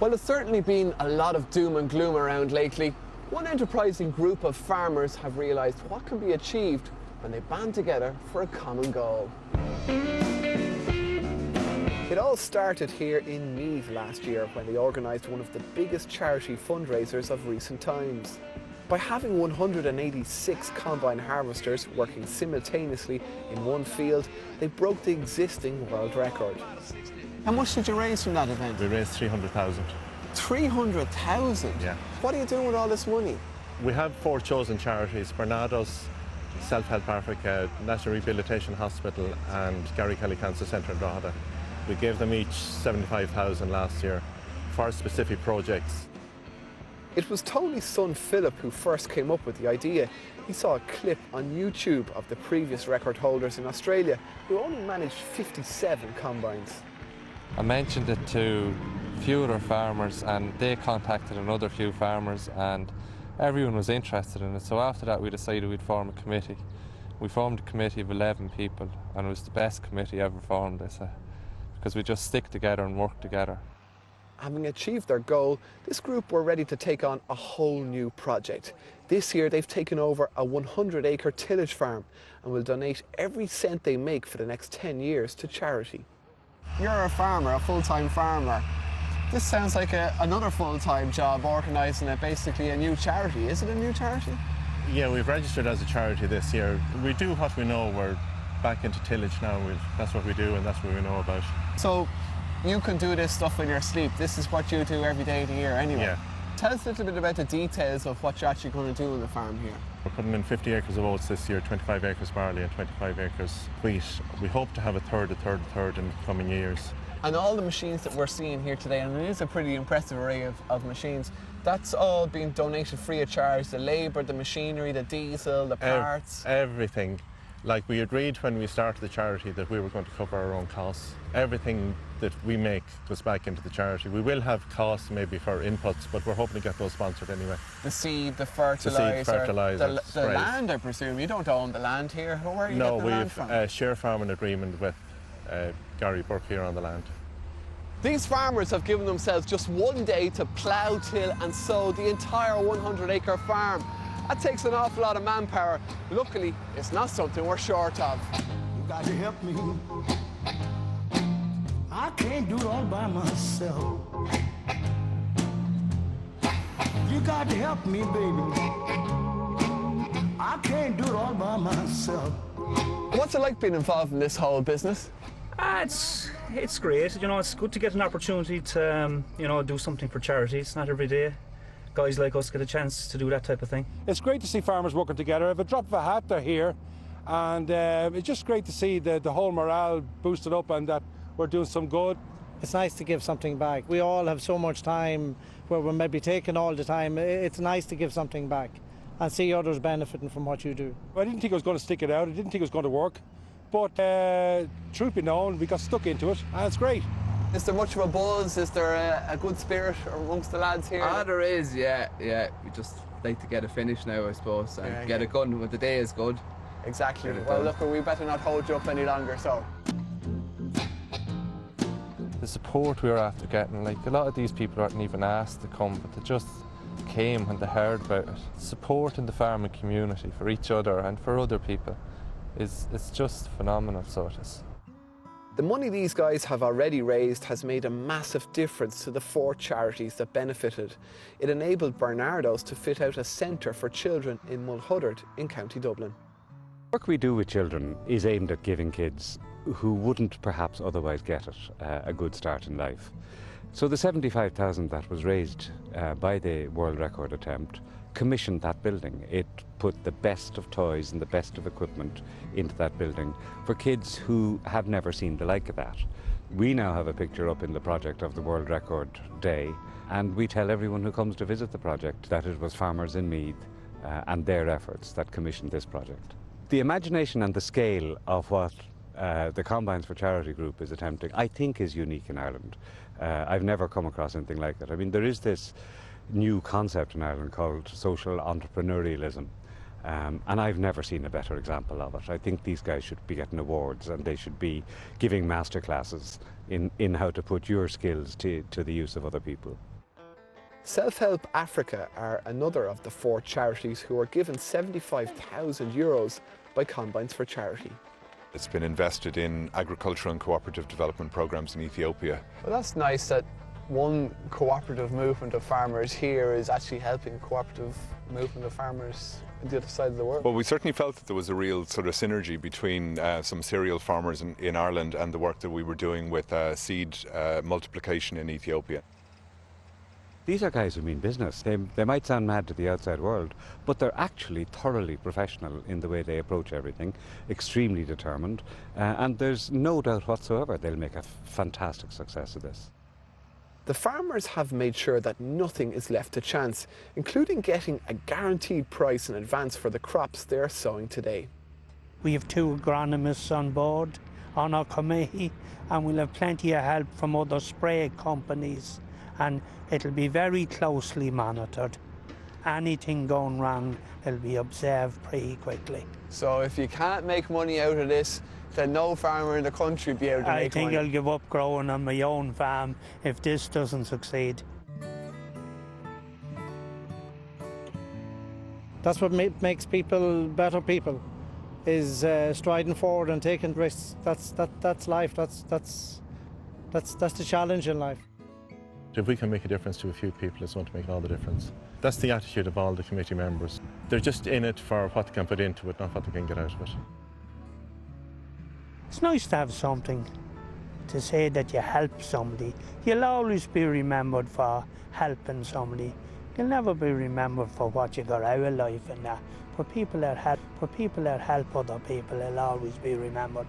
Well, there's certainly been a lot of doom and gloom around lately. One enterprising group of farmers have realised what can be achieved when they band together for a common goal. It all started here in Meath last year when they organised one of the biggest charity fundraisers of recent times. By having 186 combine harvesters working simultaneously in one field, they broke the existing world record. How much did you raise from that event? We raised 300,000. 300,000? Yeah. What are you doing with all this money? We have 4 chosen charities: Barnados, Self Help Africa, National Rehabilitation Hospital and Gary Kelly Cancer Centre in Drogheda. We gave them each 75,000 last year for specific projects. It was Tony's son Philip who first came up with the idea. He saw a clip on YouTube of the previous record holders in Australia who only managed 57 combines. I mentioned it to a few other farmers and they contacted another few farmers and everyone was interested in it. So after that we decided we'd form a committee. We formed a committee of 11 people and it was the best committee ever formed, because we just stick together and work together. Having achieved their goal, this group were ready to take on a whole new project. This year they've taken over a 100-acre tillage farm and will donate every cent they make for the next 10 years to charity. You're a farmer, a full-time farmer. This sounds like another full-time job, organising basically a new charity. Is it a new charity? Yeah, we've registered as a charity this year. We do what we know. We're back into tillage now. That's what we do and that's what we know about. So you can do this stuff in your sleep. This is what you do every day of the year anyway. Yeah. Tell us a little bit about the details of what you're actually going to do on the farm here. We're putting in 50 acres of oats this year, 25 acres barley and 25 acres wheat. We hope to have a third in the coming years. And all the machines that we're seeing here today, and it is a pretty impressive array of machines, that's all being donated free of charge. The labour, the machinery, the diesel, the parts. Everything. Like we agreed when we started the charity that we were going to cover our own costs. Everything that we make goes back into the charity. We will have costs maybe for inputs, but we're hoping to get those sponsored anyway. The seed, the fertiliser, the land, I presume. You don't own the land here. Where are you getting the land from? No, we've a share farming agreement with Gary Burke here on the land. These farmers have given themselves just one day to plough, till and sow the entire 100-acre farm. That takes an awful lot of manpower. Luckily, it's not something we're short of. You got to help me. I can't do it all by myself. You got to help me, baby. I can't do it all by myself. What's it like being involved in this whole business? It's great. You know, it's good to get an opportunity to, do something for charity. It's not every day guys like us get a chance to do that type of thing. It's great to see farmers working together. At a drop of a hat, they're here, and it's just great to see the whole morale boosted up and that we're doing some good. It's nice to give something back. We all have so much time where we're maybe taking all the time. It's nice to give something back and see others benefiting from what you do. I didn't think I was going to stick it out. I didn't think it was going to work, but truth be known, we got stuck into it, and it's great. Is there much of a buzz? Is there a good spirit amongst the lads here? There is, yeah. We just like to get it finished now, I suppose, and get it done when the day is good. Exactly. Well, look, we better not hold you up any longer, so. The support we were after getting, like a lot of these people aren't even asked to come, but they just came when they heard about it. Support in the farming community for each other and for other people it's just phenomenal, so it is. The money these guys have already raised has made a massive difference to the 4 charities that benefited. It enabled Barnados to fit out a centre for children in Mulhuddard in County Dublin. The work we do with children is aimed at giving kids who wouldn't perhaps otherwise get it a good start in life. So the 75,000 that was raised by the world record attempt commissioned that building. It put the best of toys and the best of equipment into that building for kids who have never seen the like of that. We now have a picture up in the project of the World Record Day, and we tell everyone who comes to visit the project that it was farmers in Meath and their efforts that commissioned this project. The imagination and the scale of what the Combines for Charity group is attempting, I think, is unique in Ireland. I've never come across anything like it. I mean, there is this new concept in Ireland called social entrepreneurialism, And I've never seen a better example of it. I think these guys should be getting awards, and they should be giving masterclasses in how to put your skills to the use of other people. Self-Help Africa are another of the 4 charities who are given €75,000 by Combines for Charity. It's been invested in agricultural and cooperative development programs in Ethiopia. Well, that's nice that one cooperative movement of farmers here is actually helping a cooperative movement of farmers on the other side of the world. Well, we certainly felt that there was a real sort of synergy between some cereal farmers in Ireland and the work that we were doing with seed multiplication in Ethiopia. These are guys who mean business. They might sound mad to the outside world, but they're actually thoroughly professional in the way they approach everything, extremely determined, and there's no doubt whatsoever they'll make a fantastic success of this. The farmers have made sure that nothing is left to chance, including getting a guaranteed price in advance for the crops they are sowing today. We have 2 agronomists on board on our committee, and we'll have plenty of help from other spray companies, and it'll be very closely monitored. Anything going wrong will be observed pretty quickly. So if you can't make money out of this, then no farmer in the country will be able to make money. I think I'll give up growing on my own farm if this doesn't succeed. That's what makes people better people, is striding forward and taking risks. That's life. That's the challenge in life. If we can make a difference to a few people, it's going to make all the difference. That's the attitude of all the committee members. They're just in it for what they can put into it, not what they can get out of it. It's nice to have something to say that you help somebody. You'll always be remembered for helping somebody. You'll never be remembered for what you got out of life and that. For people that help other people, will always be remembered.